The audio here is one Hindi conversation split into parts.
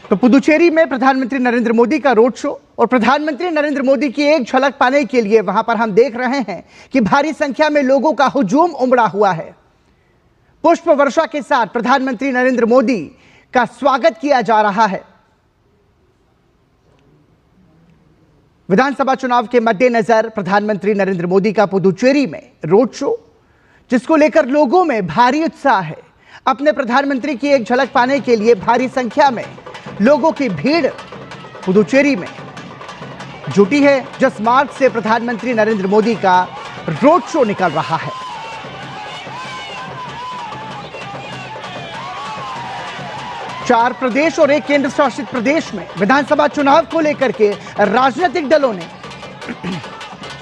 तो पुदुचेरी में प्रधानमंत्री नरेंद्र मोदी का रोड शो और प्रधानमंत्री नरेंद्र मोदी की एक झलक पाने के लिए वहां पर हम देख रहे हैं कि भारी संख्या में लोगों का हुजूम उमड़ा हुआ है। पुष्प वर्षा के साथ प्रधानमंत्री नरेंद्र मोदी का स्वागत किया जा रहा है। विधानसभा चुनाव के मद्देनजर प्रधानमंत्री नरेंद्र मोदी का पुदुचेरी में रोड शो, जिसको लेकर लोगों में भारी उत्साह है। अपने प्रधानमंत्री की एक झलक पाने के लिए भारी संख्या में लोगों की भीड़ पुदुचेरी में जुटी है, जिस मार्ग से प्रधानमंत्री नरेंद्र मोदी का रोड शो निकल रहा है। चार प्रदेश और एक केंद्र शासित प्रदेश में विधानसभा चुनाव को लेकर के राजनीतिक दलों ने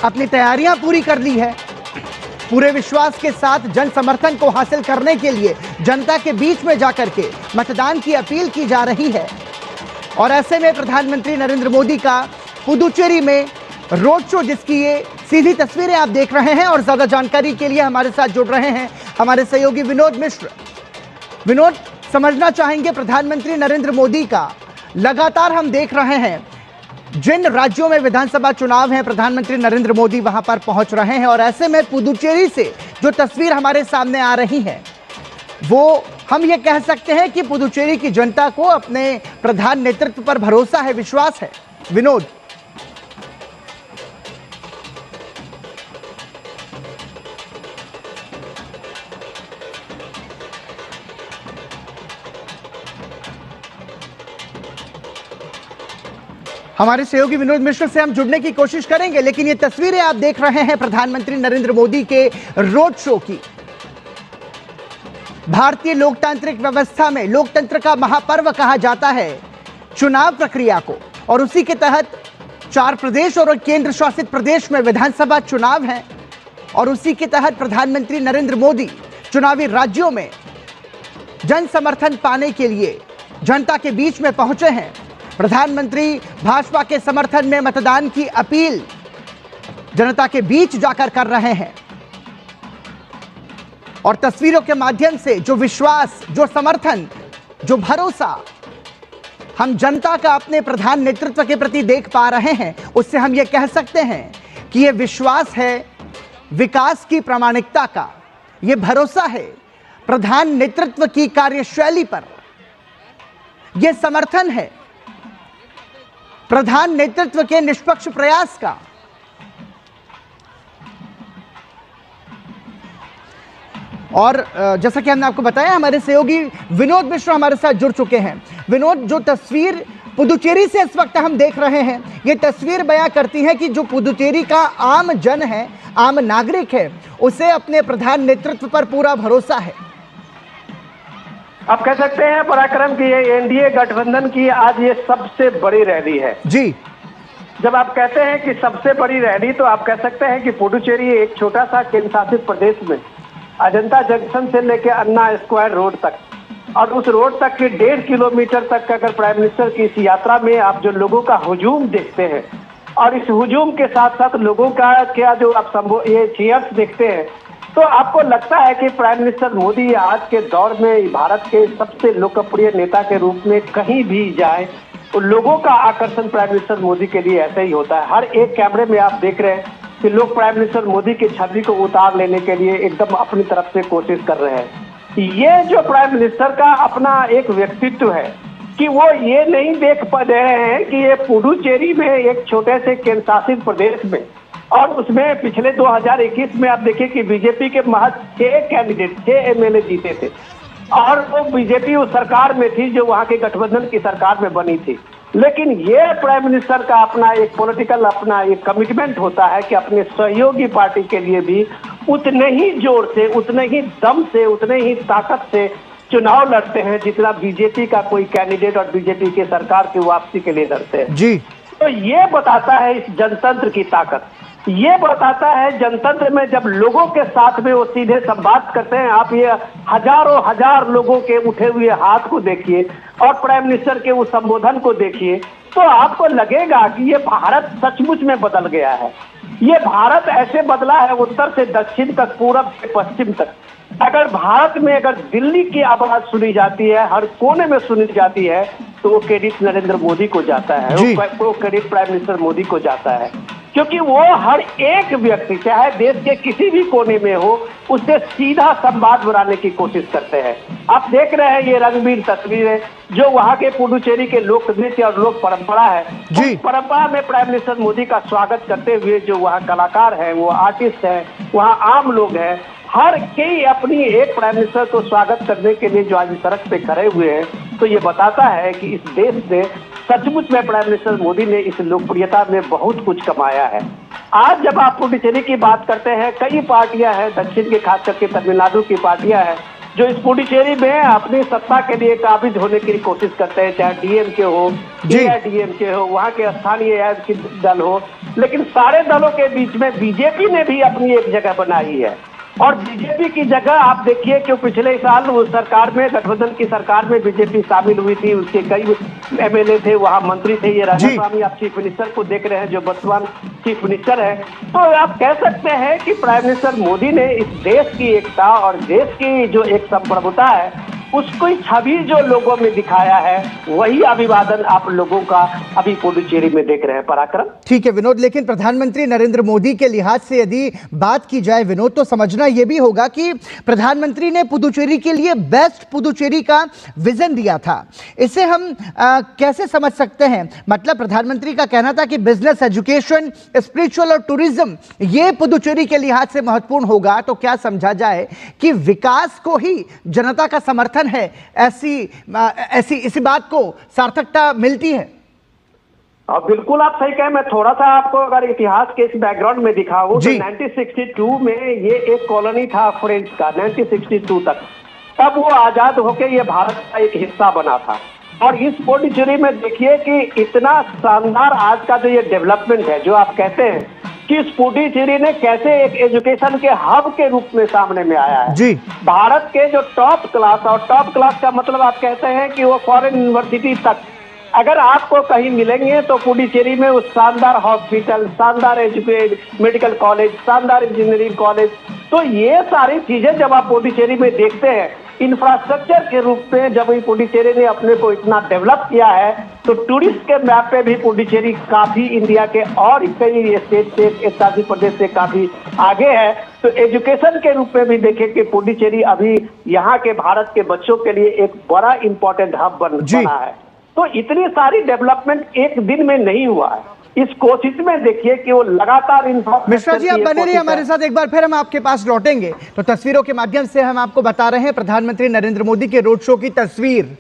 अपनी तैयारियां पूरी कर ली है। पूरे विश्वास के साथ जन समर्थन को हासिल करने के लिए जनता के बीच में जाकर के मतदान की अपील की जा रही है। और ऐसे में प्रधानमंत्री नरेंद्र मोदी का पुदुचेरी में रोड शो, जिसकी ये सीधी तस्वीरें आप देख रहे हैं। और ज्यादा जानकारी के लिए हमारे साथ जुड़ रहे हैं हमारे सहयोगी विनोद मिश्र। विनोद, समझना चाहेंगे प्रधानमंत्री नरेंद्र मोदी का लगातार हम देख रहे हैं जिन राज्यों में विधानसभा चुनाव है, प्रधानमंत्री नरेंद्र मोदी वहां पर पहुंच रहे हैं। और ऐसे में पुदुचेरी से जो तस्वीर हमारे सामने आ रही है, वो हम ये कह सकते हैं कि पुदुचेरी की जनता को अपने प्रधान नेतृत्व पर भरोसा है, विश्वास है। विनोद, हमारे सहयोगी विनोद मिश्र से हम जुड़ने की कोशिश करेंगे, लेकिन ये तस्वीरें आप देख रहे हैं प्रधानमंत्री नरेंद्र मोदी के रोड शो की। भारतीय लोकतांत्रिक व्यवस्था में लोकतंत्र का महापर्व कहा जाता है चुनाव प्रक्रिया को, और उसी के तहत चार प्रदेश और केंद्र शासित प्रदेश में विधानसभा चुनाव है। और उसी के तहत प्रधानमंत्री नरेंद्र मोदी चुनावी राज्यों में जन समर्थन पाने के लिए जनता के बीच में पहुंचे हैं। प्रधानमंत्री भाजपा के समर्थन में मतदान की अपील जनता के बीच जाकर कर रहे हैं। और तस्वीरों के माध्यम से जो विश्वास, जो समर्थन, जो भरोसा हम जनता का अपने प्रधान नेतृत्व के प्रति देख पा रहे हैं, उससे हम ये कह सकते हैं कि ये विश्वास है विकास की प्रामाणिकता का, ये भरोसा है प्रधान नेतृत्व की कार्यशैली पर, ये समर्थन है प्रधान नेतृत्व के निष्पक्ष प्रयास का। और जैसा कि हमने आपको बताया, हमारे सहयोगी विनोद मिश्र हमारे साथ जुड़ चुके हैं। विनोद, जो तस्वीर पुदुचेरी से इस वक्त हम देख रहे हैं, ये तस्वीर बयां करती है कि जो पुदुचेरी का आम जन है, आम नागरिक है, उसे अपने प्रधान नेतृत्व पर पूरा भरोसा है। आप कह सकते हैं पराक्रम की ये एनडीए गठबंधन की आज ये सबसे बड़ी रैली है जी। जब आप कहते हैं कि सबसे बड़ी रैली, तो आप कह सकते हैं कि पुडुचेरी एक छोटा सा केंद्र शासित प्रदेश में अजंता जंक्शन से लेकर अन्ना स्क्वायर रोड तक, और उस रोड तक के 1.5 किलोमीटर तक अगर प्राइम मिनिस्टर की इस यात्रा में आप जो लोगों का हुजूम देखते हैं, और इस हुजूम के साथ साथ लोगों का क्या जो आप ये चीयर्स देखते हैं, तो आपको लगता है कि प्राइम मिनिस्टर मोदी आज के दौर में भारत के सबसे लोकप्रिय नेता के रूप में कहीं भी जाए तो लोगों का आकर्षण प्राइम मिनिस्टर मोदी के लिए ऐसे ही होता है। हर एक कैमरे में आप देख रहे हैं कि लोग प्राइम मिनिस्टर मोदी की छवि को उतार लेने के लिए एकदम अपनी तरफ से कोशिश कर रहे हैं। ये जो प्राइम मिनिस्टर का अपना एक व्यक्तित्व है कि वो ये नहीं देख पा रहे हैं कि ये पुडुचेरी में एक छोटे से केंद्र शासित प्रदेश में, और उसमें पिछले 2021 में आप देखिए कि बीजेपी के महज 6 कैंडिडेट, 6 एमएलए जीते थे, और वो बीजेपी उस सरकार में थी जो वहां के गठबंधन की सरकार में बनी थी। लेकिन ये प्राइम मिनिस्टर का अपना एक पॉलिटिकल अपना एक कमिटमेंट होता है कि अपने सहयोगी पार्टी के लिए भी उतने ही जोर से, उतने ही दम से, उतने ही ताकत से चुनाव लड़ते हैं जितना बीजेपी का कोई कैंडिडेट और बीजेपी के सरकार की वापसी के लिए लड़ते हैं जी। तो ये बताता है इस जनतंत्र की ताकत, ये बताता है जनतंत्र में जब लोगों के साथ में वो सीधे संवाद करते हैं। आप ये हजारों हजार लोगों के उठे हुए हाथ को देखिए और प्राइम मिनिस्टर के उस संबोधन को देखिए, तो आपको लगेगा कि ये भारत सचमुच में बदल गया है। ये भारत ऐसे बदला है उत्तर से दक्षिण तक, पूरब से पश्चिम तक। अगर भारत में अगर दिल्ली की आवाज सुनी जाती है, हर कोने में सुनी जाती है, तो वो क्रेडिट नरेंद्र मोदी को जाता है, वो क्रेडिट प्राइम मिनिस्टर मोदी को जाता है, क्योंकि वो हर एक व्यक्ति चाहे देश के किसी भी कोने में हो उससे सीधा संवाद बनाने की कोशिश करते हैं। आप देख रहे हैं ये रंगीन तस्वीरें जो वहाँ के पुडुचेरी के लोक नृत्य और लोक परंपरा है, उस परंपरा में प्राइम मिनिस्टर मोदी का स्वागत करते हुए जो वहाँ कलाकार हैं, वो आर्टिस्ट हैं, वहाँ आम लोग हैं, हर कोई अपनी एक प्राइम मिनिस्टर को स्वागत करने के लिए जो आज सड़क पे खड़े हुए हैं, तो ये बताता है कि इस देश ने सचमुच में प्राइम मिनिस्टर मोदी ने इस लोकप्रियता में बहुत कुछ कमाया है। आज जब आप पुडुचेरी की बात करते हैं, कई पार्टियां हैं दक्षिण के, खास करके तमिलनाडु की पार्टियां हैं जो इस पुडुचेरी में अपनी सत्ता के लिए काबिज होने की कोशिश करते हैं, चाहे डीएमके हो, एआईडीएमके हो, वहाँ के स्थानीय दल हो, लेकिन सारे दलों के बीच में बीजेपी ने भी अपनी एक जगह बनाई है। और बीजेपी की जगह आप देखिए कि पिछले साल उस सरकार में, गठबंधन की सरकार में बीजेपी शामिल हुई थी, उसके कई एमएलए थे, वहाँ मंत्री थे। ये राधा स्वामी आप चीफ मिनिस्टर को देख रहे हैं जो वर्तमान चीफ मिनिस्टर है। तो आप कह सकते हैं कि प्राइम मिनिस्टर मोदी ने इस देश की एकता और देश की जो एक संप्रभुता है उसको छवि जो लोगों में दिखाया है, वही अभिवादन आप लोगों का अभी पुडुचेरी में देख रहे हैं। पराक्रम ठीक है विनोद, लेकिन प्रधानमंत्री नरेंद्र मोदी के लिहाज से यदि बात की जाए विनोद, तो समझना यह भी होगा कि प्रधानमंत्री ने पुडुचेरी के लिए बेस्ट पुडुचेरी का विजन दिया था। इसे हम कैसे समझ सकते हैं? मतलब प्रधानमंत्री का कहना था कि बिजनेस, एजुकेशन, स्पिरिचुअल और टूरिज्म ये पुडुचेरी के लिहाज से महत्वपूर्ण होगा। तो क्या समझा जाए कि विकास को ही जनता का समर्थन है, ऐसी इसी बात को सार्थकता मिलती है? बिल्कुल आप सही कहें। मैं थोड़ा सा आपको अगर इतिहास के इस बैकग्राउंड में दिखाऊं तो 1962 में ये एक कॉलोनी था फ्रेंच का, 1962 तक, तब वो आजाद होकर ये भारत का एक हिस्सा बना था। और इस पुडुचेरी में देखिए कि इतना शानदार आज का जो ये डेवलपमेंट है, जो आप कहते हैं कि इस पुडुचेरी ने कैसे एक एजुकेशन के हब के रूप में सामने में आया है जी। भारत के जो टॉप क्लास, और टॉप क्लास का मतलब आप कहते हैं कि वो फॉरेन यूनिवर्सिटी तक अगर आपको कहीं मिलेंगे तो पुडुचेरी में उस शानदार हॉस्पिटल, शानदार मेडिकल कॉलेज, शानदार इंजीनियरिंग कॉलेज, तो ये सारी चीजें जब आप पुडुचेरी में देखते हैं इंफ्रास्ट्रक्चर के रूप में, जब पुडुचेरी ने अपने को इतना डेवलप किया है, तो टूरिस्ट के मैप पे भी पुडुचेरी काफी इंडिया के और कई स्टेट से, केंद्रशासित प्रदेश से काफी आगे है। तो एजुकेशन के रूप में भी देखें कि पुडुचेरी अभी यहाँ के भारत के बच्चों के लिए एक बड़ा इंपॉर्टेंट हब बना है। तो इतनी सारी डेवलपमेंट एक दिन में नहीं हुआ है। इस कोशिश में देखिए कि वो लगातार मिश्रा जी आप बने रहिए हमारे साथ, एक बार फिर हम आपके पास लौटेंगे। तो तस्वीरों के माध्यम से हम आपको बता रहे हैं प्रधानमंत्री नरेंद्र मोदी के रोड शो की तस्वीर।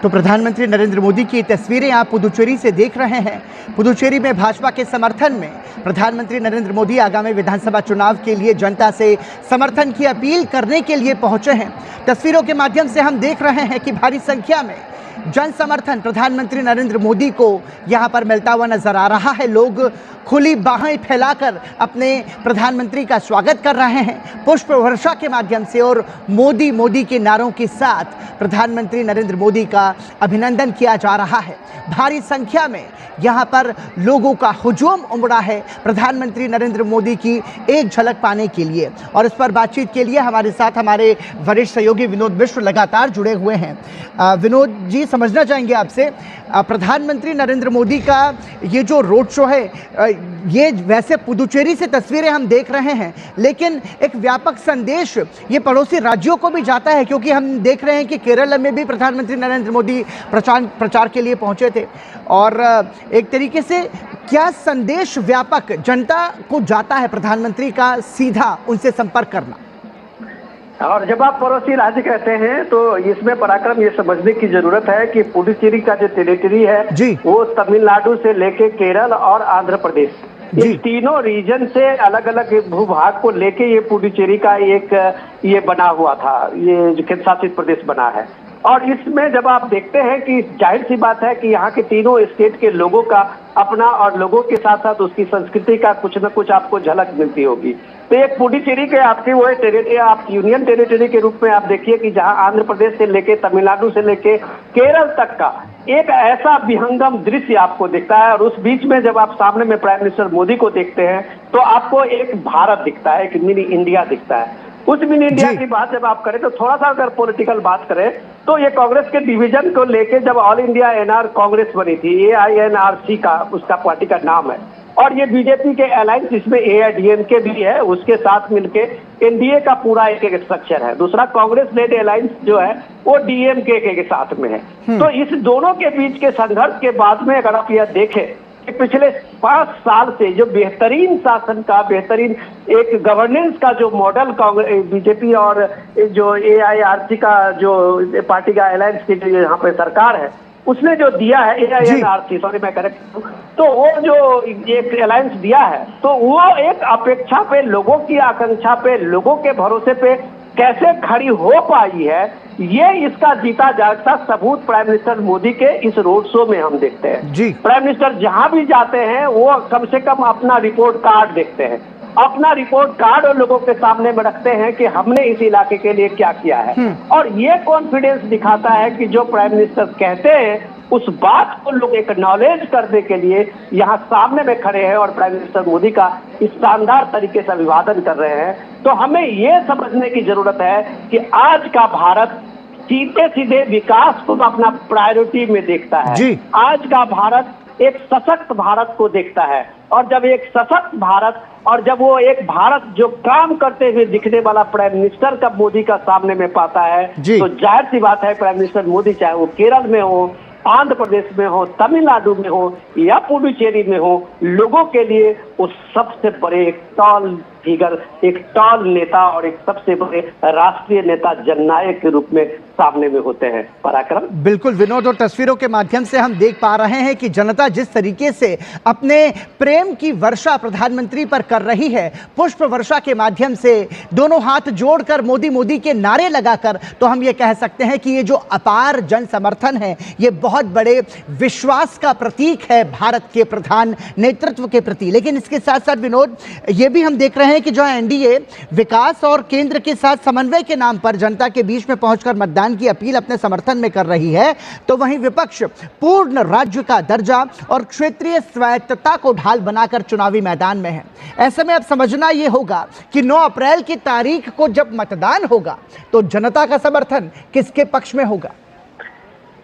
तो प्रधानमंत्री नरेंद्र मोदी की तस्वीरें आप पुदुचेरी से देख रहे हैं। पुदुचेरी में भाजपा के समर्थन में प्रधानमंत्री नरेंद्र मोदी आगामी विधानसभा चुनाव के लिए जनता से समर्थन की अपील करने के लिए पहुंचे हैं। तस्वीरों के माध्यम से हम देख रहे हैं कि भारी संख्या में जन समर्थन प्रधानमंत्री नरेंद्र मोदी को यहां पर मिलता हुआ नजर आ रहा है। लोग खुली बाहें फैलाकर अपने प्रधानमंत्री का स्वागत कर रहे हैं पुष्प वर्षा के माध्यम से, और मोदी मोदी के नारों के साथ प्रधानमंत्री नरेंद्र मोदी का अभिनंदन किया जा रहा है। भारी संख्या में यहां पर लोगों का हुजूम उमड़ा है प्रधानमंत्री नरेंद्र मोदी की एक झलक पाने के लिए। और इस पर बातचीत के लिए हमारे साथ हमारे वरिष्ठ सहयोगी विनोद मिश्र लगातार जुड़े हुए हैं। विनोद जी, समझना चाहेंगे आपसे, प्रधानमंत्री नरेंद्र मोदी का ये जो रोड शो है, ये वैसे पुदुचेरी से तस्वीरें हम देख रहे हैं, लेकिन एक व्यापक संदेश ये पड़ोसी राज्यों को भी जाता है, क्योंकि हम देख रहे हैं कि केरल में भी प्रधानमंत्री नरेंद्र मोदी प्रचार के लिए पहुंचे थे। और एक तरीके से क्या संदेश व्यापक जनता को जाता है प्रधानमंत्री का सीधा उनसे संपर्क करना? और जब आप पड़ोसी राज्य कहते हैं तो इसमें पराक्रम ये समझने की जरूरत है कि पुडुचेरी का जो टेरिटरी है वो तमिलनाडु से लेके केरल और आंध्र प्रदेश, इस तीनों रीजन से अलग अलग भूभाग को लेके ये पुडुचेरी का एक ये बना हुआ था, ये जो केंद्र शासित प्रदेश बना है। और इसमें जब आप देखते हैं कि जाहिर सी बात है कि यहाँ के तीनों स्टेट के लोगों का अपना, और लोगों के साथ साथ उसकी संस्कृति का कुछ न कुछ आपको झलक मिलती होगी। तो एक पुडुचेरी के आपकी वो टेरिटरी, आप यूनियन टेरिटरी के रूप में आप देखिए कि जहाँ आंध्र प्रदेश से लेके तमिलनाडु से लेके केरल तक का एक ऐसा विहंगम दृश्य आपको दिखता है। और उस बीच में जब आप सामने में प्राइम मिनिस्टर मोदी को देखते हैं तो आपको एक भारत दिखता है, एक मिनी इंडिया दिखता है। उस मिनी इंडिया की बात जब आप करें तो थोड़ा सा अगर पॉलिटिकल बात करें तो ये कांग्रेस के डिवीजन को लेके जब ऑल इंडिया एनआर कांग्रेस बनी थी, AINRC का उसका पार्टी का नाम है, और ये बीजेपी के अलायंस जिसमें AIADMK भी है, उसके साथ मिलके NDA का पूरा एक स्ट्रक्चर है। दूसरा कांग्रेस लेड अलायंस जो है वो DMK के साथ में है। तो इस दोनों के बीच के संघर्ष के बाद में अगर आप यह देखें कि पिछले 5 साल से जो बेहतरीन शासन का, बेहतरीन एक गवर्नेंस का जो मॉडल कांग्रेस, बीजेपी और जो AIRC का जो पार्टी का अलायंस की जो यहाँ पे सरकार है उसने जो दिया है, AINRC, सॉरी मैं करेक्ट हूँ, तो वो जो एक अलायंस दिया है तो वो एक अपेक्षा पे, लोगों की आकांक्षा पे, लोगों के भरोसे पे कैसे खड़ी हो पाई है, ये इसका जीता जागता सबूत प्राइम मिनिस्टर मोदी के इस रोड शो में हम देखते हैं। प्राइम मिनिस्टर जहां भी जाते हैं वो कम से कम अपना रिपोर्ट कार्ड देखते हैं, अपना रिपोर्ट कार्ड और लोगों के सामने में रखते हैं कि हमने इस इलाके के लिए क्या किया है। और ये कॉन्फिडेंस दिखाता है कि जो प्राइम मिनिस्टर कहते हैं उस बात को लोग एक्नॉलेज करने के लिए यहाँ सामने में खड़े हैं और प्राइम मिनिस्टर मोदी का इस शानदार तरीके से अभिवादन कर रहे हैं। तो हमें ये समझने की जरूरत है कि आज का भारत सीधे सीधे विकास को अपना प्रायोरिटी में देखता है। आज का भारत एक सशक्त भारत को देखता है, और जब एक सशक्त भारत, और जब वो एक भारत जो काम करते हुए दिखने वाला प्राइम मिनिस्टर का मोदी का सामने में पाता है तो जाहिर सी बात है प्राइम मिनिस्टर मोदी चाहे वो केरल में हो, आंध्र प्रदेश में हो, तमिलनाडु में हो या पुडुचेरी में हो, लोगों के लिए वो सबसे बड़े एक टॉल फिगर, एक टॉल नेता और एक सबसे बड़े राष्ट्रीय नेता, जननायक के रूप में सामने में होते हैं। पराक्रम बिल्कुल विनोद, और तस्वीरों के माध्यम से हम देख पा रहे हैं कि जनता जिस तरीके से अपने प्रेम की वर्षा प्रधानमंत्री पर कर रही है, पुष्प वर्षा के माध्यम से दोनों हाथ जोड़कर मोदी मोदी के नारे लगाकर, तो हम ये कह सकते हैं कि ये जो अपार जन समर्थन है ये बहुत बड़े विश्वास का प्रतीक है भारत के प्रधान नेतृत्व के प्रति। लेकिन इसके साथ साथ विनोद, ये भी हम देख रहे हैं कि जो NDA विकास और केंद्र के साथ समन्वय के नाम पर जनता के बीच में पहुंचकर मतदान की अपील अपने समर्थन में कर रही है, तो वहीं विपक्ष पूर्ण राज्य का दर्जा और क्षेत्रीय स्वायत्तता को ढाल बनाकर चुनावी मैदान में है। ऐसे में अब समझना यह होगा कि 9 अप्रैल की तारीख को जब मतदान होगा तो जनता का समर्थन किसके पक्ष में होगा?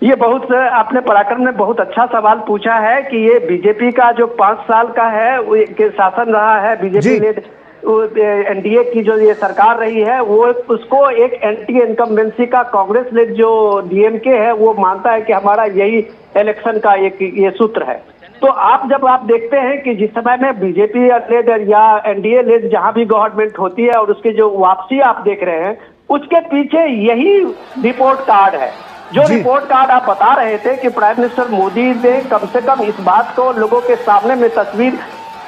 ये बहुत, आपने पराक्रम ने बहुत अच्छा सवाल पूछा है कि ये बीजेपी का जो 5 साल का है के शासन रहा है, बीजेपी ने NDA की जो ये सरकार रही है वो उसको एक एंटी इनकम्बेंसी का कांग्रेस ने जो DMK है वो मानता है कि हमारा यही इलेक्शन का एक ये सूत्र है। तो जब आप देखते हैं कि जिस समय में बीजेपी लेड या NDA लेड जहां भी गवर्नमेंट होती है और उसकी जो वापसी आप देख रहे हैं उसके पीछे यही रिपोर्ट कार्ड है, जो जी। रिपोर्ट कार्ड आप बता रहे थे कि प्राइम मिनिस्टर मोदी ने कम से कम इस बात को लोगों के सामने में तस्वीर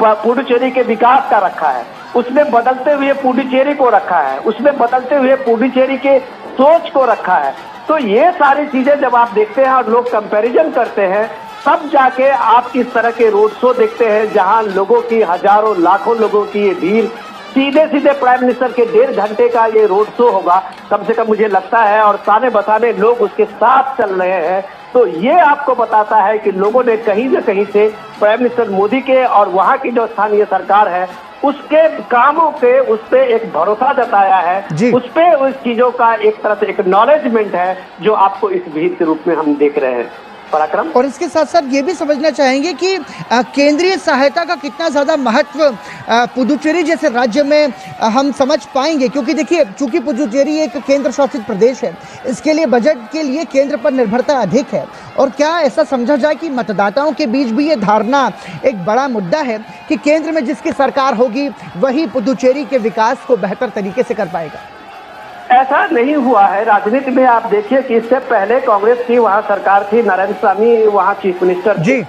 पुडुचेरी के विकास का रखा है, उसमें बदलते हुए पुडुचेरी को रखा है, उसमें बदलते हुए पुडुचेरी के सोच को रखा है। तो ये सारी चीजें जब आप देखते हैं और लोग कंपैरिजन करते हैं, तब जाके आप इस तरह के रोड शो देखते हैं जहां लोगों की हजारों लाखों लोगों की ये भीड़ सीधे सीधे प्राइम मिनिस्टर के 1.5 घंटे का ये रोड शो होगा कम से कम, मुझे लगता है, और ताने बसाने लोग उसके साथ चल रहे हैं। तो ये आपको बताता है कि लोगों ने कहीं न कहीं से प्राइम मिनिस्टर मोदी के और वहां की जो स्थानीय सरकार है उसके कामों के उस पे एक भरोसा जताया है, उस पे उस चीजों का एक तरह से एक्नॉलेजमेंट है जो आपको इस भीड़ के रूप में हम देख रहे हैं। पराक्रम। और इसके साथ साथ ये भी समझना चाहेंगे कि केंद्रीय सहायता का कितना ज़्यादा महत्व पुडुचेरी जैसे राज्य में हम समझ पाएंगे, क्योंकि देखिए चूंकि पुडुचेरी एक केंद्र शासित प्रदेश है, इसके लिए बजट के लिए केंद्र पर निर्भरता अधिक है। और क्या ऐसा समझा जाए कि मतदाताओं के बीच भी ये धारणा एक बड़ा मुद्दा है कि केंद्र में जिसकी सरकार होगी वही पुडुचेरी के विकास को बेहतर तरीके से कर पाएगा? ऐसा नहीं हुआ है। राजनीति में आप देखिए कि इससे पहले कांग्रेस की वहां सरकार थी, नारायण स्वामी वहां चीफ मिनिस्टर जी,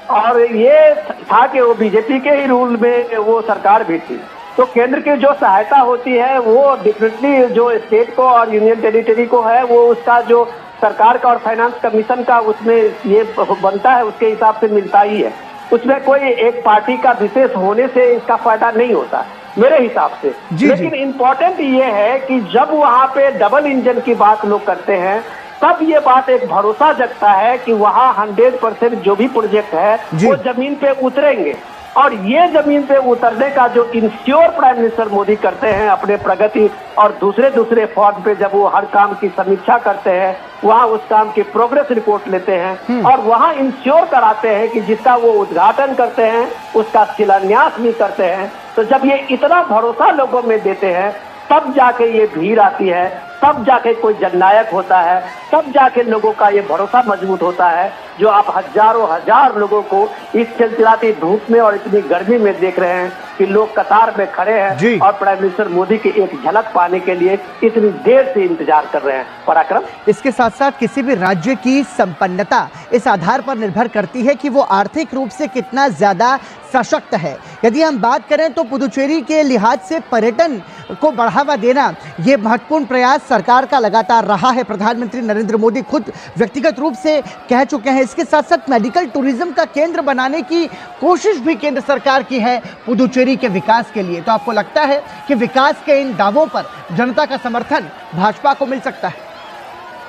और ये था कि वो बीजेपी के ही रूल में वो सरकार भी थी। तो केंद्र की जो सहायता होती है वो डेफिनेटली जो स्टेट को और यूनियन टेरिटरी को है, वो उसका जो सरकार का और फाइनेंस कमीशन का उसमें ये बनता है, उसके हिसाब से मिलता ही है। उसमें कोई एक पार्टी का विशेष होने से इसका फायदा नहीं होता मेरे हिसाब से। लेकिन इम्पोर्टेंट ये है कि जब वहां पे डबल इंजन की बात लोग करते हैं, तब ये बात एक भरोसा जगता है कि वहां 100% जो भी प्रोजेक्ट है वो जमीन पे उतरेंगे। और ये जमीन पे उतरने का जो इंश्योर प्राइम मिनिस्टर मोदी करते हैं अपने प्रगति और दूसरे फॉर्म पे, जब वो हर काम की समीक्षा करते हैं, वहाँ उस काम की प्रोग्रेस रिपोर्ट लेते हैं और वहाँ इंश्योर कराते हैं कि जिसका वो उद्घाटन करते हैं उसका शिलान्यास भी करते हैं। तो जब ये इतना भरोसा लोगों में देते हैं, तब जाके ये भीड़ आती है, तब जाके कोई जननायक होता है, तब जाके लोगों का ये भरोसा मजबूत होता है। जो आप हजारों हजार लोगों को इस चिलचिलाती धूप में और इतनी गर्मी में देख रहे हैं कि लोग कतार में खड़े हैं और प्राइम मिनिस्टर मोदी की एक झलक पाने के लिए इतनी देर से इंतजार कर रहे हैं। पराक्रम। इसके साथ साथ किसी भी राज्य की संपन्नता इस आधार पर निर्भर करती है कि वो आर्थिक रूप से कितना ज्यादा सशक्त है। यदि हम बात करें तो पुडुचेरी के लिहाज से पर्यटन को बढ़ावा देना ये महत्वपूर्ण प्रयास सरकार का लगातार रहा है। प्रधानमंत्री नरेंद्र मोदी खुद व्यक्तिगत रूप से कह चुके हैं। इसके साथ साथ मेडिकल टूरिज्म का केंद्र बनाने की कोशिश भी केंद्र सरकार की है पुडुचेरी के विकास के लिए। तो आपको लगता है कि विकास के इन दावों पर जनता का समर्थन भाजपा को मिल सकता है?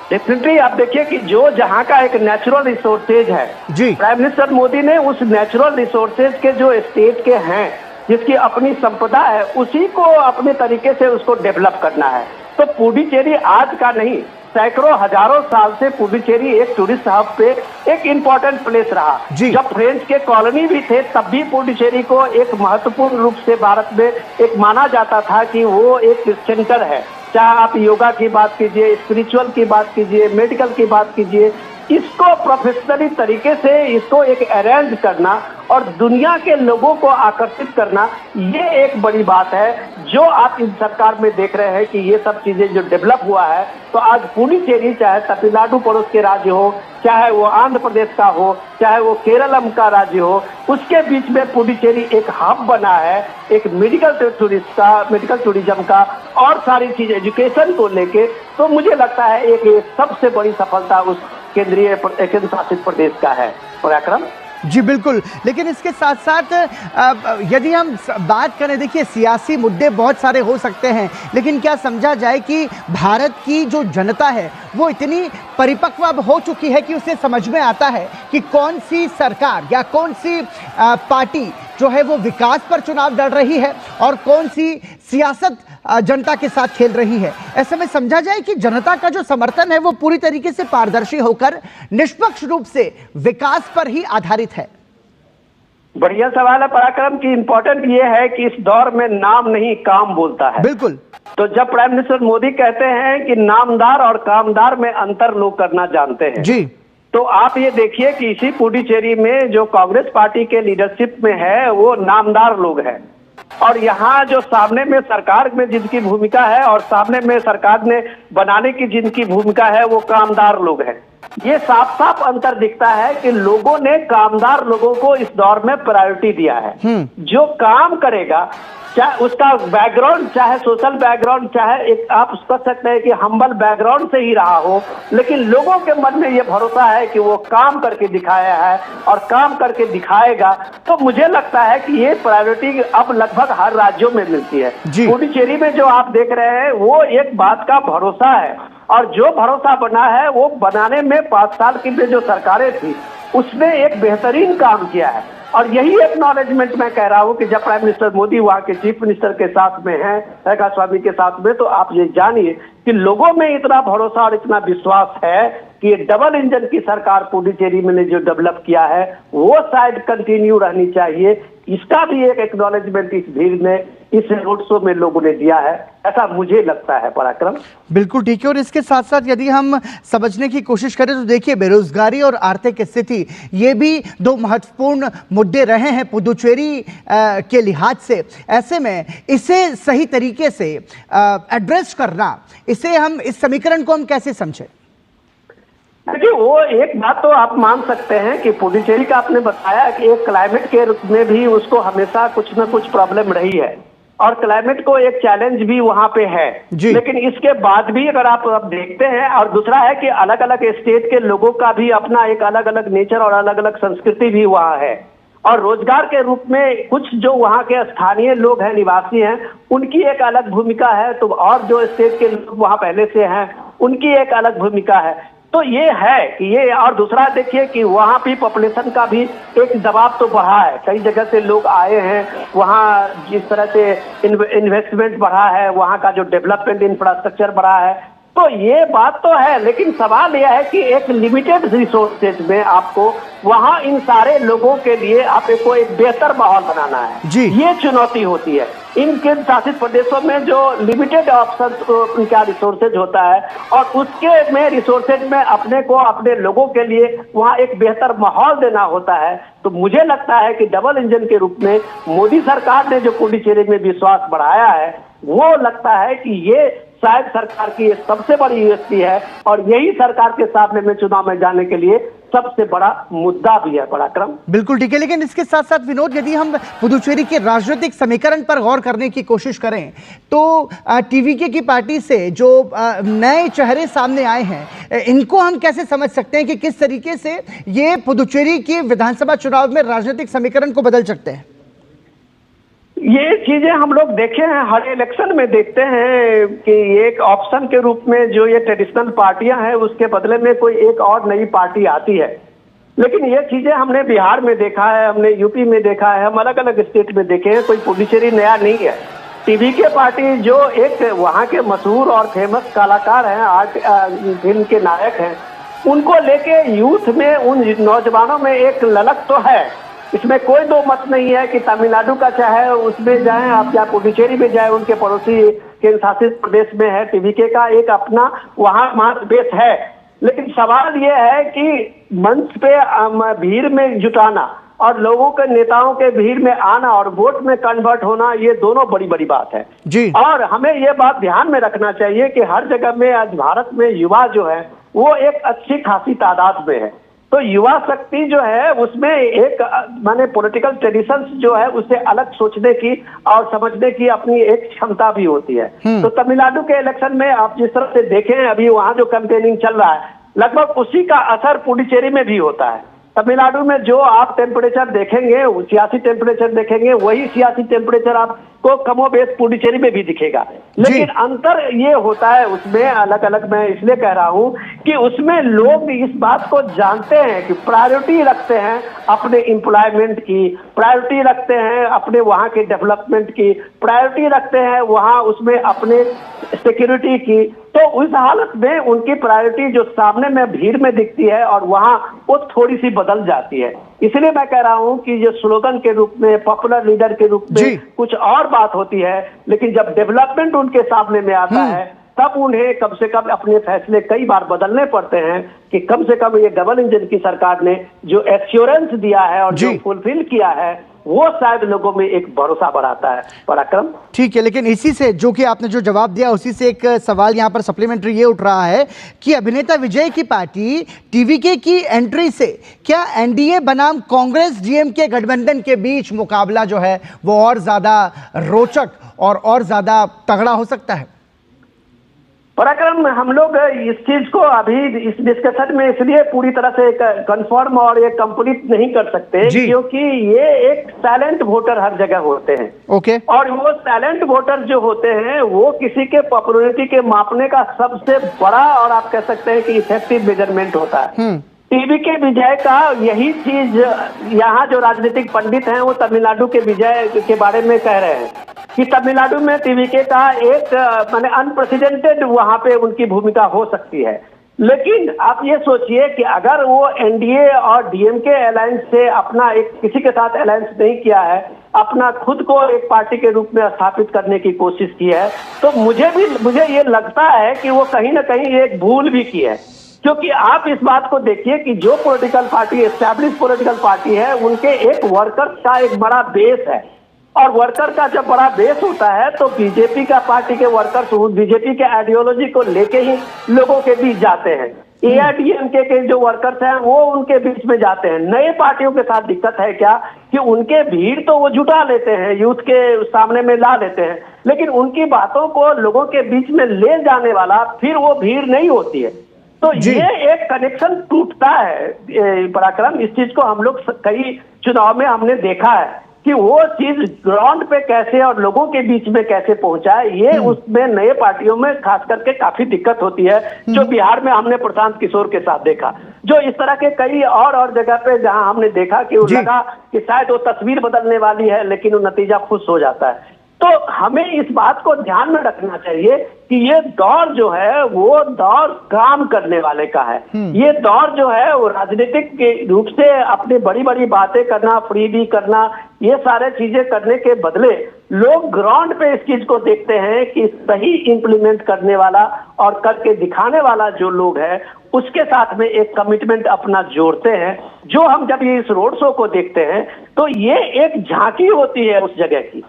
डेफिनेटली आप देखिए कि जो जहां का एक नेचुरल रिसोर्सेज है, प्राइम मिनिस्टर मोदी ने उस नेचुरल रिसोर्सेज के जो स्टेट के हैं, जिसकी अपनी संपदा है, उसी को अपने तरीके से उसको डेवलप करना है। तो पुडुचेरी आज का नहीं, सैकड़ों हजारों साल से पुडुचेरी एक टूरिस्ट हब पे एक इम्पोर्टेंट प्लेस रहा। जब फ्रेंच के कॉलोनी भी थे तब भी पुडुचेरी को एक महत्वपूर्ण रूप से भारत में एक माना जाता था कि वो एक सेंटर है। चाहे आप योगा की बात कीजिए, स्पिरिचुअल की बात कीजिए, मेडिकल की बात कीजिए, इसको प्रोफेशनली तरीके से इसको एक अरेंज करना और दुनिया के लोगों को आकर्षित करना, ये एक बड़ी बात है जो आप इस सरकार में देख रहे हैं कि ये सब चीजें जो डेवलप हुआ है। तो आज पुडुचेरी चाहे तमिलनाडु पड़ोस के राज्य हो, चाहे वो आंध्र प्रदेश का हो, चाहे वो केरलम का राज्य हो, उसके बीच में पुडुचेरी एक हब बना है, एक मेडिकल टूरिज्म का और सारी चीज एजुकेशन को लेके। तो मुझे लगता है एक सबसे बड़ी सफलता उस केंद्र शासित प्रदेश का है। पराक्रम। जी बिल्कुल, लेकिन इसके साथ साथ यदि हम बात करें, देखिए सियासी मुद्दे बहुत सारे हो सकते हैं, लेकिन क्या समझा जाए कि भारत की जो जनता है वो इतनी परिपक्व अब हो चुकी है कि उसे समझ में आता है कि कौन सी सरकार या कौन सी पार्टी जो है वो विकास पर चुनाव लड़ रही है और कौन सी सियासत जनता के साथ खेल रही है। ऐसे में समझा जाए कि जनता का जो समर्थन है वो पूरी तरीके से पारदर्शी होकर निष्पक्ष रूप से विकास पर ही आधारित है। बढ़िया सवाल है पराक्रम की। इम्पोर्टेंट ये है कि इस दौर में नाम नहीं काम बोलता है। बिल्कुल। तो जब प्राइम मिनिस्टर मोदी कहते हैं कि नामदार और कामदार में अंतर लोग करना जानते हैं जी, तो आप ये देखिए कि इसी पुडुचेरी में जो कांग्रेस पार्टी के लीडरशिप में है वो नामदार लोग हैं और यहाँ जो सामने में सरकार में जिनकी भूमिका है और सामने में सरकार ने बनाने की जिनकी भूमिका है वो कामदार लोग हैं। ये साफ साफ अंतर दिखता है कि लोगों ने कामदार लोगों को इस दौर में प्रायोरिटी दिया है। जो काम करेगा, चाहे उसका बैकग्राउंड, चाहे सोशल बैकग्राउंड, चाहे एक आप कह सकते हैं कि हम्बल बैकग्राउंड से ही रहा हो, लेकिन लोगों के मन में ये भरोसा है कि वो काम करके दिखाया है और काम करके दिखाएगा। तो मुझे लगता है कि ये प्रायोरिटी अब लगभग हर राज्यों में मिलती है। पुडुचेरी में जो आप देख रहे हैं वो एक बात का भरोसा है, और जो भरोसा बना है वो बनाने में 5 साल की जो सरकारें थी उसने एक बेहतरीन काम किया है। और यही एक्नॉलेजमेंट मैं कह रहा हूं कि जब प्राइम मिनिस्टर मोदी वहां के चीफ मिनिस्टर के साथ में हैं, रेखा स्वामी के साथ में, तो आप ये जानिए कि लोगों में इतना भरोसा और इतना विश्वास है कि ये डबल इंजन की सरकार पुडुचेरी में ने जो डेवलप किया है वो शायद कंटिन्यू रहनी चाहिए। इसका भी एक एक्नॉलेजमेंट इस भीड़ ने, इस रोड शो में लोगों ने दिया है, ऐसा मुझे लगता है पराक्रम। बिल्कुल ठीक है। और इसके साथ साथ यदि हम समझने की कोशिश करें तो देखिए, बेरोजगारी और आर्थिक स्थिति ये भी 2 महत्वपूर्ण मुद्दे रहे हैं पुडुचेरी के लिहाज से। ऐसे में इसे सही तरीके से एड्रेस करना, इसे हम, इस समीकरण को हम कैसे समझें? देखिए, वो एक बात तो आप मान सकते हैं कि पुडुचेरी का आपने बताया कि एक क्लाइमेट के रूप में भी उसको हमेशा कुछ न कुछ प्रॉब्लम रही है और क्लाइमेट को एक चैलेंज भी वहां पे है। लेकिन इसके बाद भी अगर आप अब देखते हैं, और दूसरा है कि अलग अलग स्टेट के लोगों का भी अपना एक अलग अलग नेचर और अलग अलग संस्कृति भी वहां है, और रोजगार के रूप में कुछ जो वहाँ के स्थानीय लोग हैं, निवासी हैं, उनकी एक अलग भूमिका है, तो और जो स्टेट के लोग वहाँ पहले से हैं उनकी एक अलग भूमिका है। तो ये है कि ये, और दूसरा देखिए कि वहाँ भी पॉपुलेशन का भी एक दबाव तो बढ़ा है, कई जगह से लोग आए हैं, वहाँ जिस तरह से इन्वेस्टमेंट बढ़ा है, वहाँ का जो डेवलपमेंट इंफ्रास्ट्रक्चर बढ़ा है, तो ये बात तो है। लेकिन सवाल यह है कि एक लिमिटेड रिसोर्सेज में आपको वहाँ इन सारे लोगों के लिए आपको एक बेहतर माहौल बनाना है, ये चुनौती होती है। इन केंद्र शासित प्रदेशों में जो लिमिटेड ऑप्शन उनका रिसोर्सेज होता है, और उसके में रिसोर्सेज में अपने को, अपने लोगों के लिए वहाँ एक बेहतर माहौल देना होता है। तो मुझे लगता है कि डबल इंजन के रूप में मोदी सरकार ने जो पुडुचेरी में विश्वास बढ़ाया है, वो लगता है कि ये शायद सरकार की सबसे बड़ी यूएसपी है, और यही सरकार के सामने में चुनाव में जाने के लिए सबसे बड़ा मुद्दा भी है पराक्रम। बिल्कुल ठीक है। लेकिन इसके साथ साथ विनोद, यदि हम पुडुचेरी के राजनीतिक समीकरण पर गौर करने की कोशिश करें तो टीवीके की पार्टी से जो नए चेहरे सामने आए हैं, इनको हम कैसे समझ सकते हैं कि किस तरीके से ये पुडुचेरी के विधानसभा चुनाव में राजनीतिक समीकरण को बदल सकते हैं? ये चीजें हम लोग देखे हैं, हर इलेक्शन में देखते हैं कि एक ऑप्शन के रूप में जो ये ट्रेडिशनल पार्टियां हैं उसके बदले में कोई एक और नई पार्टी आती है। लेकिन ये चीजें हमने बिहार में देखा है, हमने यूपी में देखा है, हम अलग अलग स्टेट में देखे हैं, कोई पुडुचेरी नया नहीं है। टीवीके पार्टी जो एक वहाँ के मशहूर और फेमस कलाकार हैं, आर्ट फिल्म के नायक हैं, उनको लेके यूथ में, उन नौजवानों में एक ललक तो है, इसमें कोई दो मत नहीं है कि तमिलनाडु का चाहे उसमें जाएं आप या पुडुचेरी में जाएं, उनके पड़ोसी केंद्र शासित प्रदेश में है, टीवीके का एक अपना वहाँ मास बेस है। लेकिन सवाल ये है कि मंच पे भीड़ में जुटाना और लोगों के, नेताओं के भीड़ में आना और वोट में कन्वर्ट होना, ये दोनों बड़ी बड़ी बात है जी। और हमें ये बात ध्यान में रखना चाहिए कि हर जगह में आज भारत में युवा जो है वो एक अच्छी खासी तादाद में है। तो युवा शक्ति जो है उसमें एक माने पॉलिटिकल ट्रेडिशंस जो है उससे अलग सोचने की और समझने की अपनी एक क्षमता भी होती है। तो तमिलनाडु के इलेक्शन में आप जिस तरह से देखें, अभी वहां जो कैंपेनिंग चल रहा है, लगभग उसी का असर पुडुचेरी में भी होता है। तमिलनाडु में जो आप टेम्परेचर देखेंगे, सियासी टेम्परेचर देखेंगे, वही सियासी टेम्परेचर आपको कमोबेश पुडुचेरी में भी दिखेगा। लेकिन अंतर ये होता है उसमें अलग अलग, मैं इसलिए कह रहा हूं कि उसमें लोग इस बात को जानते हैं कि प्रायोरिटी रखते हैं अपने एम्प्लॉयमेंट की, प्रायोरिटी रखते हैं अपने वहां के डेवलपमेंट की, प्रायोरिटी रखते हैं वहां उसमें अपने सिक्योरिटी की। तो उस हालत में उनकी प्रायोरिटी जो सामने में भीड़ में दिखती है और वहां वो थोड़ी सी बदल जाती है। इसलिए मैं कह रहा हूं कि जो स्लोगन के रूप में, पॉपुलर लीडर के रूप में कुछ और बात होती है, लेकिन जब डेवलपमेंट उनके सामने में आता है तब उन्हें कम से कम अपने फैसले कई बार बदलने पड़ते हैं कि कम से कम ये डबल इंजन की सरकार ने जो एश्योरेंस दिया है और जो फुलफिल किया है वो शायद लोगों में एक भरोसा बढ़ाता है। पराक्रम, ठीक है, लेकिन इसी से जो कि आपने जो जवाब दिया उसी से एक सवाल यहाँ पर सप्लीमेंट्री ये उठ रहा है कि अभिनेता विजय की पार्टी टीवीके की एंट्री से क्या एनडीए बनाम कांग्रेस डीएमके गठबंधन के बीच मुकाबला जो है वो और ज्यादा रोचक और ज्यादा तगड़ा हो सकता है? पराक्रम, हम लोग इस चीज को अभी इस डिस्कशन में इसलिए पूरी तरह से कंफर्म और ये कंप्लीट नहीं कर सकते क्योंकि ये एक साइलेंट वोटर हर जगह होते हैं। ओके। और वो साइलेंट वोटर जो होते हैं वो किसी के पॉपुलैरिटी के मापने का सबसे बड़ा और आप कह सकते हैं कि इफेक्टिव मेजरमेंट होता है। टीवी के विजय का यही चीज यहाँ जो राजनीतिक पंडित हैं वो तमिलनाडु के विजय के बारे में कह रहे हैं कि तमिलनाडु में टीवीके का एक माने अनप्रेसिडेंटेड वहां पे उनकी भूमिका हो सकती है। लेकिन आप ये सोचिए कि अगर वो एनडीए और डीएमके अलायंस से अपना एक किसी के साथ अलायंस नहीं किया है, अपना खुद को एक पार्टी के रूप में स्थापित करने की कोशिश की है, तो मुझे ये लगता है कि वो कहीं ना कहीं एक भूल भी की है। क्योंकि आप इस बात को देखिए कि जो political party establish political party है उनके एक वर्कर्स का एक बड़ा बेस है, और वर्कर का जब बड़ा बेस होता है तो बीजेपी का पार्टी के वर्कर्स बीजेपी के आइडियोलॉजी को लेके ही लोगों के बीच जाते हैं। एआईडीएमके के जो वर्कर्स हैं वो उनके बीच में जाते हैं। नए पार्टियों के साथ दिक्कत है क्या कि उनके भीड़ तो वो जुटा लेते हैं, यूथ के सामने में ला लेते हैं, लेकिन उनकी बातों को लोगों के बीच में ले जाने वाला फिर वो भीड़ नहीं होती है। तो ये एक कनेक्शन टूटता है। पराक्रम, इस चीज को हम लोग कई चुनाव में हमने देखा है कि वो चीज ग्राउंड पे कैसे और लोगों के बीच में कैसे पहुंचा है, ये उसमें नए पार्टियों में खास करके काफी दिक्कत होती है, जो बिहार में हमने प्रशांत किशोर के साथ देखा, जो इस तरह के कई और जगह पे जहां हमने देखा कि वो लगा कि शायद वो तस्वीर बदलने वाली है, लेकिन वो नतीजा खुश हो जाता है। तो हमें इस बात को ध्यान में रखना चाहिए कि ये दौर जो है वो दौर काम करने वाले का है। ये दौर जो है वो राजनीतिक के रूप से अपनी बड़ी बड़ी बातें करना, फ्रीडी करना, ये सारे चीजें करने के बदले लोग ग्राउंड पे इस चीज को देखते हैं कि सही इंप्लीमेंट करने वाला और करके दिखाने वाला जो लोग है उसके साथ में एक कमिटमेंट अपना जोड़ते हैं। जो हम जब ये इस रोड शो को देखते हैं तो ये एक झांकी होती है उस जगह की,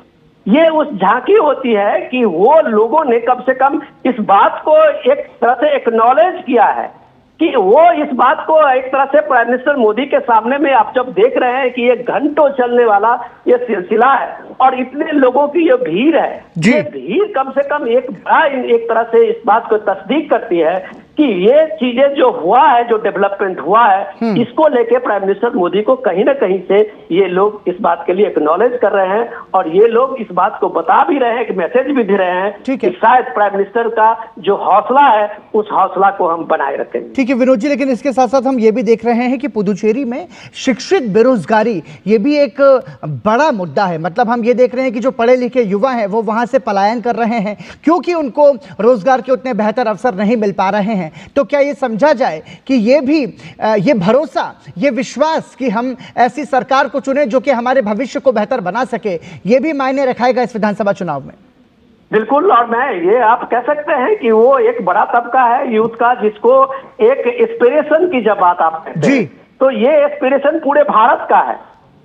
ये उस झांकी होती है कि वो लोगों ने कम से कम इस बात को एक तरह से एक्नॉलेज किया है कि वो इस बात को एक तरह से प्राइम मिनिस्टर मोदी के सामने में आप जब देख रहे हैं कि ये घंटों चलने वाला ये सिलसिला है और इतने लोगों की ये भीड़ है, ये भीड़ कम से कम एक तरह से इस बात को तस्दीक करती है कि ये चीजें जो हुआ है, जो डेवलपमेंट हुआ है, इसको लेके प्राइम मिनिस्टर मोदी को कहीं ना कहीं से ये लोग इस बात के लिए एक्नॉलेज कर रहे हैं और ये लोग इस बात को बता भी रहे हैं, कि मैसेज भी दे रहे हैं कि शायद प्राइम मिनिस्टर का जो हौसला है उस हौसला को हम बनाए रखेंगे। ठीक है विनोद जी, लेकिन इसके साथ साथ हम ये भी देख रहे हैं कि पुदुचेरी में शिक्षित बेरोजगारी ये भी एक बड़ा मुद्दा है। मतलब हम ये देख रहे हैं कि जो पढ़े लिखे युवा हैं वो वहां से पलायन कर रहे हैं क्योंकि उनको रोजगार के उतने बेहतर अवसर नहीं मिल पा रहे हैं। तो क्या ये समझा जाए कि ये भी ये भरोसा, ये विश्वास कि हम ऐसी सरकार को चुने जो कि हमारे भविष्य को बेहतर बना सके, ये भी मायने रखाएगा इस विधानसभा चुनाव में? बिल्कुल, और मैं ये आप कह सकते हैं कि वो एक बड़ा तबका है यूथ का जिसको एक इंस्पिरेशन की जब बात आप कहते हैं तो ये इंस्पिरेशन पूरे भारत का है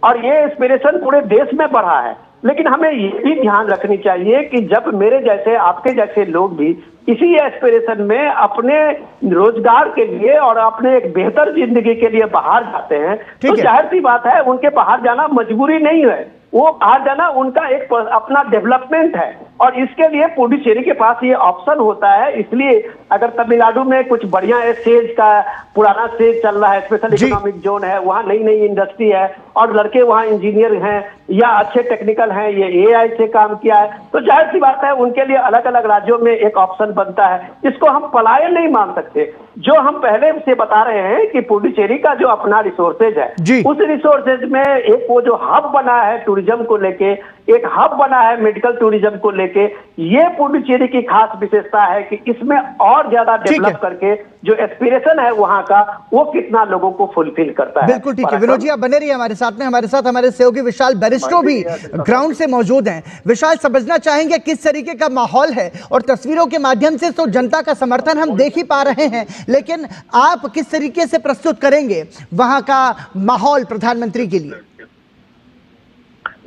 और ये इंस्पिरेशन पूरे देश में बढ़ा है। लेकिन हमें ये भी ध्यान रखनी चाहिए कि जब मेरे जैसे आपके जैसे लोग भी इसी एस्पिरेशन में अपने रोजगार के लिए और अपने एक बेहतर जिंदगी के लिए बाहर जाते हैं तो जाहिर सी बात है उनके बाहर जाना मजबूरी नहीं है, वो बाहर जाना उनका एक अपना डेवलपमेंट है और इसके लिए पुडुचेरी के पास ये ऑप्शन होता है। इसलिए अगर तमिलनाडु में कुछ बढ़िया सेज का पुराना सेज चल रहा है, स्पेशल इकोनॉमिक जोन है, वहाँ नई नई इंडस्ट्री है और लड़के वहाँ इंजीनियर हैं या अच्छे टेक्निकल हैं, ये एआई से काम किया है, तो जाहिर सी बात है उनके लिए अलग अलग राज्यों में एक ऑप्शन बनता है। इसको हम पलायन नहीं मान सकते। जो हम पहले से बता रहे हैं कि पुडुचेरी का जो अपना रिसोर्सेज है उस रिसोर्सेज में एक वो जो हब बना है टूरिज्म को लेके, एक हब बना है मेडिकल टूरिज्म को लेके, ये पुडुचेरी की खास विशेषता है कि इसमें और ज्यादा डेवलप करके जो एस्पिरेशन है वहां का वो कितना लोगों को फुलफिल करता है। बिल्कुल ठीक है विनोद जी, आप बने रहिए हमारे साथ में। हमारे साथ हमारे सहयोगी विशाल बैरिस्टो भी ग्राउंड से मौजूद हैं। विशाल, समझना चाहेंगे किस तरीके का माहौल है और तस्वीरों के माध्यम से तो जनता का समर्थन हम देख ही पा रहे हैं, लेकिन आप किस तरीके से प्रस्तुत करेंगे वहां का माहौल प्रधानमंत्री के लिए?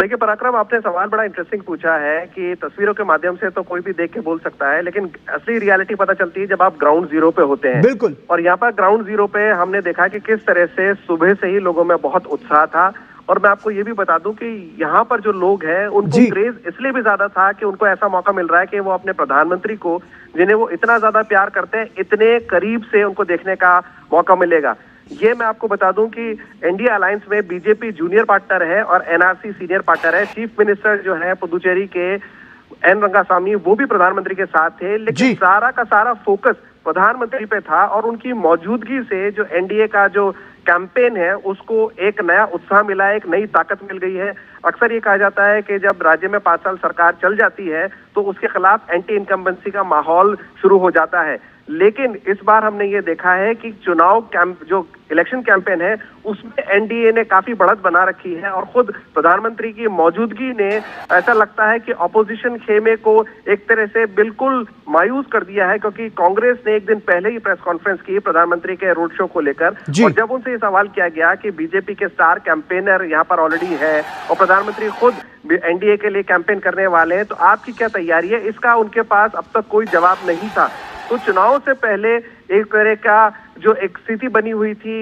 देखिए पराक्रम, आपने सवाल बड़ा इंटरेस्टिंग पूछा है कि तस्वीरों के माध्यम से तो कोई भी देख के बोल सकता है, लेकिन असली रियलिटी पता चलती है जब आप ग्राउंड जीरो पे होते हैं। बिल्कुल। और यहाँ पर ग्राउंड जीरो पे हमने देखा कि किस तरह से सुबह से ही लोगों में बहुत उत्साह था। और मैं आपको ये भी बता दूं कि यहाँ पर जो लोग हैं उनको क्रेज इसलिए भी ज्यादा था कि उनको ऐसा मौका मिल रहा है कि वो अपने प्रधानमंत्री को, जिन्हें वो इतना ज्यादा प्यार करते हैं, इतने करीब से उनको देखने का मौका मिलेगा। ये मैं आपको बता दूं कि एनडीए अलायंस में बीजेपी जूनियर पार्टनर है और एनआरसी सीनियर पार्टनर है। चीफ मिनिस्टर जो है पुदुचेरी के एन रंगास्वामी, वो भी प्रधानमंत्री के साथ थे, लेकिन सारा का सारा फोकस प्रधानमंत्री पे था। और उनकी मौजूदगी से जो एनडीए का जो कैंपेन है उसको एक नया उत्साह मिला है, एक नई ताकत मिल गई है। अक्सर ये कहा जाता है कि जब राज्य में 5 साल सरकार चल जाती है तो उसके खिलाफ एंटी इनकम्बेंसी का माहौल शुरू हो जाता है, लेकिन इस बार हमने ये देखा है कि चुनाव कैंप, जो इलेक्शन कैंपेन है, उसमें एनडीए ने काफी बढ़त बना रखी है। और खुद प्रधानमंत्री की मौजूदगी ने ऐसा लगता है कि ऑपोजिशन खेमे को एक तरह से बिल्कुल मायूस कर दिया है, क्योंकि कांग्रेस ने एक दिन पहले ही प्रेस कॉन्फ्रेंस की प्रधानमंत्री के रोड शो को लेकर, और जब उनसे ये सवाल किया गया कि बीजेपी के स्टार कैंपेनर यहाँ पर ऑलरेडी है और प्रधानमंत्री खुद एनडीए के लिए कैंपेन करने वाले हैं, तो आपकी क्या तैयारी है, इसका उनके पास अब तक कोई जवाब नहीं था। तो चुनाव से पहले एक तरह का जो एक स्थिति बनी हुई थी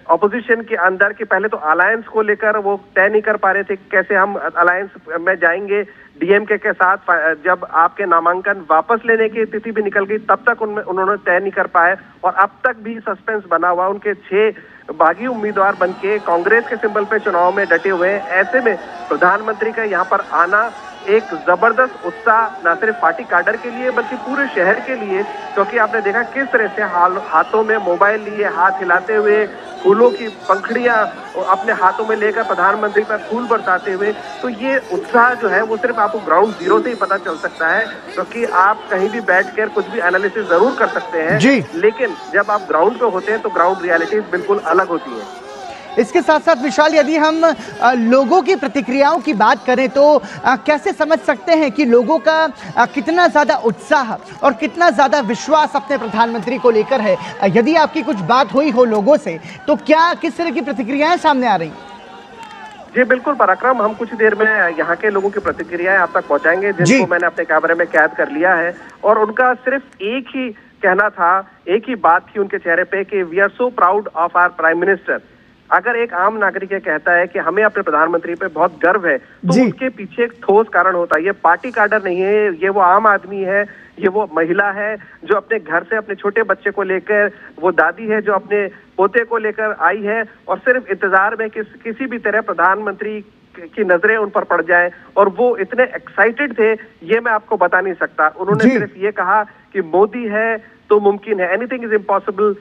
ऑपोजिशन के अंदर, कि पहले तो अलायंस को लेकर वो तय नहीं कर पा रहे थे कैसे हम अलायंस में जाएंगे डीएमके के साथ। जब आपके नामांकन वापस लेने की तिथि भी निकल गई तब तक उन्होंने तय नहीं कर पाए, और अब तक भी सस्पेंस बना हुआ। उनके 6 बागी उम्मीदवार बनके कांग्रेस के सिंबल पे चुनाव में डटे हुए हैं। ऐसे में प्रधानमंत्री का यहाँ पर आना एक जबरदस्त उत्साह न सिर्फ पार्टी काडर के लिए बल्कि पूरे शहर के लिए, क्योंकि आपने देखा किस तरह से हाथों में मोबाइल लिए, हाथ हिलाते हुए, फूलों की पंखुड़ियां अपने हाथों में लेकर प्रधानमंत्री पर फूल बरसाते हुए। तो ये उत्साह जो है वो सिर्फ आपको ग्राउंड जीरो से ही पता चल सकता है, क्योंकि आप कहीं भी बैठकर कुछ भी एनालिसिस जरूर कर सकते हैं, लेकिन जब आप ग्राउंड पे होते हैं तो ग्राउंड रियलिटी बिल्कुल अलग होती है। इसके साथ साथ विशाल, यदि हम लोगों की प्रतिक्रियाओं की बात करें तो कैसे समझ सकते हैं कि लोगों का कितना ज़्यादा उत्साह और कितना ज़्यादा विश्वास अपने प्रधानमंत्री को लेकर है? यदि आपकी कुछ बात हुई हो लोगों से तो क्या किस तरह की प्रतिक्रियाएं सामने आ रही? जी बिल्कुल पराक्रम, हम कुछ देर में यहाँ के लोगों की प्रतिक्रियाएं आप तक पहुँचाएंगे, जिनको मैंने अपने कैमरे में कैद कर लिया है। और उनका सिर्फ एक ही कहना था, एक ही बात थी उनके चेहरे पे कि we are so proud of our prime minister. अगर एक आम नागरिक ये कहता है कि हमें अपने प्रधानमंत्री पे बहुत गर्व है, तो उसके पीछे एक ठोस कारण होता है। ये पार्टी काडर नहीं है, ये वो आम आदमी है, ये वो महिला है जो अपने घर से अपने छोटे बच्चे को लेकर, वो दादी है जो अपने पोते को लेकर आई है, और सिर्फ इंतजार में किसी भी तरह प्रधानमंत्री की नजरें उन पर पड़ जाएं। और वो इतने एक्साइटेड थे, ये मैं आपको बता नहीं सकता। उन्होंने सिर्फ ये कहा कि मोदी है तो मुमकिन है, anything is impossible,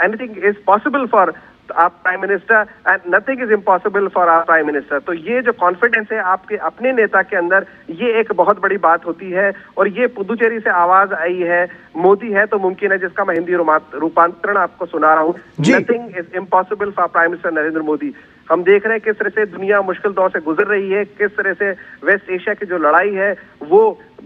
anything is possible for आप prime minister and nothing is impossible for our prime minister. तो ये जो कॉन्फिडेंस है आपके अपने नेता के अंदर, ये एक बहुत बड़ी बात होती है। और ये पुदुचेरी से आवाज आई है, मोदी है तो मुमकिन है, जिसका मैं हिंदी रूपांतरण आपको सुना रहा हूँ। Nothing is impossible for prime minister Narendra Modi. हम देख रहे हैं किस तरह से दुनिया मुश्किल दौर से गुजर रही है, किस तरह से वेस्ट एशिया की जो लड़ाई है वो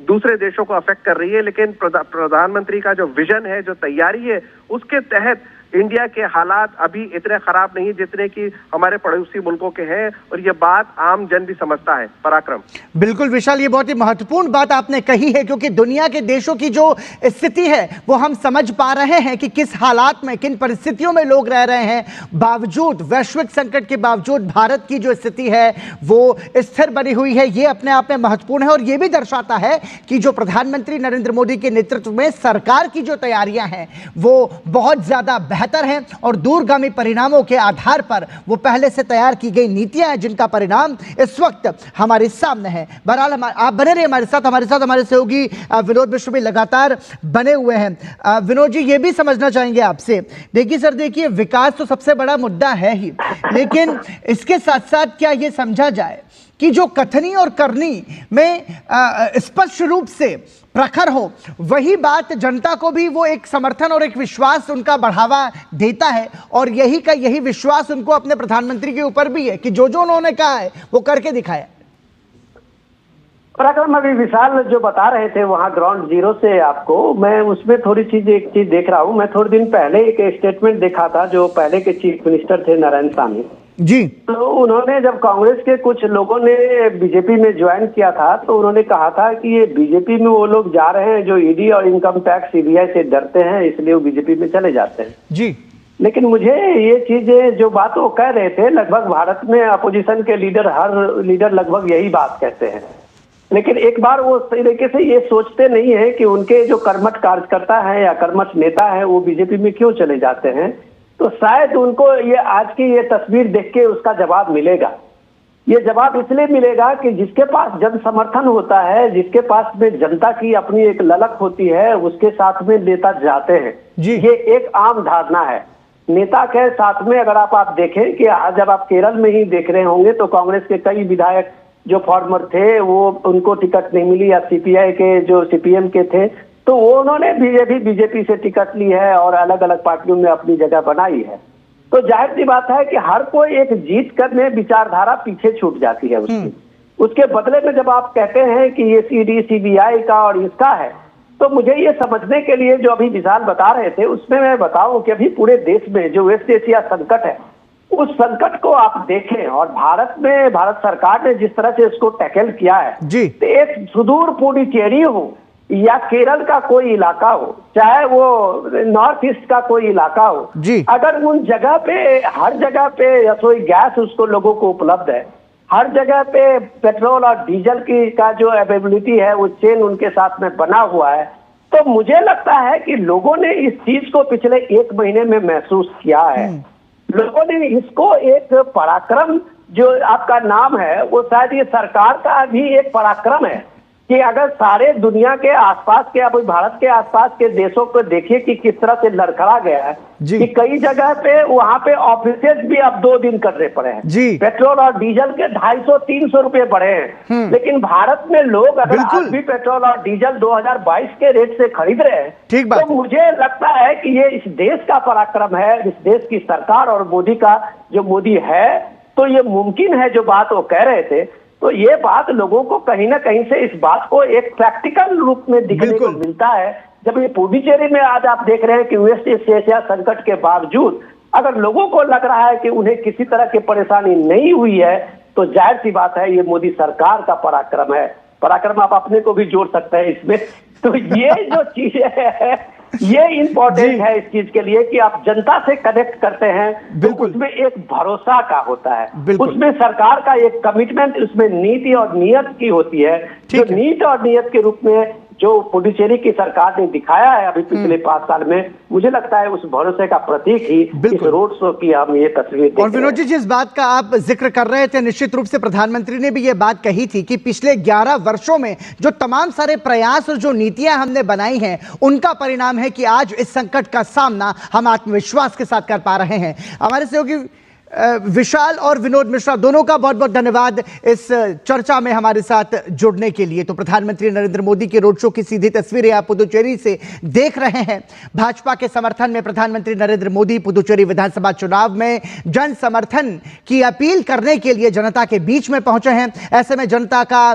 दूसरे देशों को अफेक्ट कर रही है, लेकिन प्रधानमंत्री का जो विजन है, जो तैयारी है, उसके तहत इंडिया के हालात अभी इतने खराब नहीं जितने कि हमारे पड़ोसी मुल्कों के हैं। और ये बात आम जन भी समझता है। पराक्रम, बिल्कुल विशाल, ये बहुत ही महत्वपूर्ण बात आपने कही है, क्योंकि दुनिया के देशों की जो स्थिति है वो हम समझ पा रहे हैं कि किस हालात में, किन परिस्थितियों में लोग रह रहे हैं। बावजूद वैश्विक संकट के बावजूद भारत की जो स्थिति है वो स्थिर बनी हुई है। ये अपने आप में महत्वपूर्ण है और ये भी दर्शाता है कि जो प्रधानमंत्री नरेंद्र मोदी के नेतृत्व में सरकार की जो तैयारियां हैं वो बहुत ज्यादा बेहतर है, और दूरगामी परिणामों के आधार पर वो पहले से तैयार की गई नीतियां हैं जिनका परिणाम इस वक्त हमारे सामने है। बहरहाल आप बने रहिए हमारे साथ हमारे सहयोगी विनोद मिश्र भी लगातार बने हुए हैं। विनोद जी, ये भी समझना चाहेंगे आपसे, देखिए विकास तो सबसे बड़ा मुद्दा है ही, लेकिन इसके साथ साथ क्या ये समझा जाए कि जो कथनी और करनी में स्पष्ट रूप से प्रखर हो, वही बात जनता को भी वो एक समर्थन और एक विश्वास उनका बढ़ावा देता है, और यही विश्वास उनको अपने प्रधानमंत्री के ऊपर भी है कि जो उन्होंने कहा है वो करके दिखाया। पराक्रम, अभी विशाल जो बता रहे थे वहाँ ग्राउंड जीरो से आपको, मैं उसमें एक चीज देख रहा हूँ। मैं थोड़े दिन पहले एक स्टेटमेंट देखा था जो पहले के चीफ मिनिस्टर थे नारायणसामी, जी। तो उन्होंने जब कांग्रेस के कुछ लोगों ने बीजेपी में ज्वाइन किया था तो उन्होंने कहा था कि ये बीजेपी में वो लोग जा रहे हैं जो ईडी और इनकम टैक्स सीबीआई से डरते हैं, इसलिए वो बीजेपी में चले जाते हैं। जी। लेकिन मुझे ये चीजें जो बात वो कह रहे थे, लगभग भारत में अपोजिशन के लीडर, हर लीडर लगभग यही बात कहते हैं। लेकिन एक बार वो सही तरीके से ये सोचते नहीं है कि उनके जो कर्मठ कार्यकर्ता है या कर्मठ नेता है वो बीजेपी में क्यों चले जाते हैं। तो शायद उनको ये आज की ये तस्वीर देख के उसका जवाब मिलेगा। ये जवाब इसलिए मिलेगा कि जिसके पास जन समर्थन होता है, जिसके पास में जनता की अपनी एक ललक होती है, उसके साथ में नेता जाते हैं। ये एक आम धारणा है। नेता के साथ में अगर आप देखें कि आज जब आप केरल में ही देख रहे होंगे तो कांग्रेस के कई विधायक जो फॉर्मर थे वो उनको टिकट नहीं मिली, या सीपीआई के जो सीपीएम के थे तो वो उन्होंने बीजेपी से टिकट ली है और अलग अलग पार्टियों में अपनी जगह बनाई है। तो जाहिर सी बात है कि हर कोई एक जीत करने विचारधारा पीछे छूट जाती है उसकी। उसके बदले में जब आप कहते हैं कि ये ईडी सीबीआई का और इसका है, तो मुझे ये समझने के लिए जो अभी विशाल बता रहे थे उसमें मैं बताऊं कि अभी पूरे देश में जो वेस्ट एशिया संकट है उस संकट को आप देखें और भारत सरकार ने जिस तरह से इसको टैकल किया है, तो एक सुदूर पुडुचेरी हो या केरल का कोई इलाका हो, चाहे वो नॉर्थ ईस्ट का कोई इलाका हो, अगर उन जगह पे हर जगह पे रसोई गैस उसको लोगों को उपलब्ध है, हर जगह पे पेट्रोल और डीजल की का जो अवेलेबिलिटी है वो चेन उनके साथ में बना हुआ है, तो मुझे लगता है कि लोगों ने इस चीज को पिछले एक महीने में महसूस किया है। लोगों ने इसको एक पराक्रम जो आपका नाम है वो शायद ये सरकार का भी एक पराक्रम है कि अगर सारे दुनिया के आसपास के, अब भारत के आसपास के देशों को देखिए कि किस तरह से लड़खड़ा गया है कि कई जगह पे वहां पे ऑफिसेज भी अब 2 दिन करने पड़े हैं। पेट्रोल और डीजल के 250-300 रुपए बढ़े हैं। लेकिन भारत में लोग अगर आज भी पेट्रोल और डीजल 2022 के रेट से खरीद रहे हैं तो मुझे लगता है कि ये इस देश का पराक्रम है, इस देश की सरकार और मोदी का जो मोदी है, तो ये मुमकिन है जो बात वो कह रहे थे। तो ये बात लोगों को कहीं ना कहीं से इस बात को एक प्रैक्टिकल रूप में दिखने को मिलता है। जब ये पुडुचेरी में आज आप देख रहे हैं कि वेस्ट एशिया संकट के बावजूद अगर लोगों को लग रहा है कि उन्हें किसी तरह की परेशानी नहीं हुई है, तो जाहिर सी बात है ये मोदी सरकार का पराक्रम है। पराक्रम आप अपने को भी जोड़ सकते हैं इसमें। तो ये जो चीज है ये इम्पोर्टेंट है इस चीज के लिए कि आप जनता से कनेक्ट करते हैं, तो उसमें एक भरोसा का होता है, उसमें सरकार का एक कमिटमेंट, उसमें नीति और नियत की होती है। जो नीति और नियत के रूप में जो पुडुचेरी की सरकार ने दिखाया है अभी पिछले 5 साल में, मुझे लगता है उस भरोसे का प्रतीक ही इस रोड शो की हम ये तस्वीर। और विनोद जी, जिस बात का आप जिक्र कर रहे थे, निश्चित रूप से प्रधानमंत्री ने भी ये बात कही थी कि पिछले 11 वर्षों में जो तमाम सारे प्रयास और जो नीतियां हमने बनाई हैं उनका परिणाम है कि आज इस संकट का सामना हम आत्मविश्वास के साथ कर पा रहे हैं। हमारे सहयोगी विशाल और विनोद मिश्रा दोनों का बहुत बहुत धन्यवाद इस चर्चा में हमारे साथ जुड़ने के लिए। तो प्रधानमंत्री नरेंद्र मोदी के रोड शो की सीधी तस्वीरें आप पुडुचेरी से देख रहे हैं। भाजपा के समर्थन में प्रधानमंत्री नरेंद्र मोदी पुडुचेरी विधानसभा चुनाव में जन समर्थन की अपील करने के लिए जनता के बीच में पहुंचे हैं। ऐसे में जनता का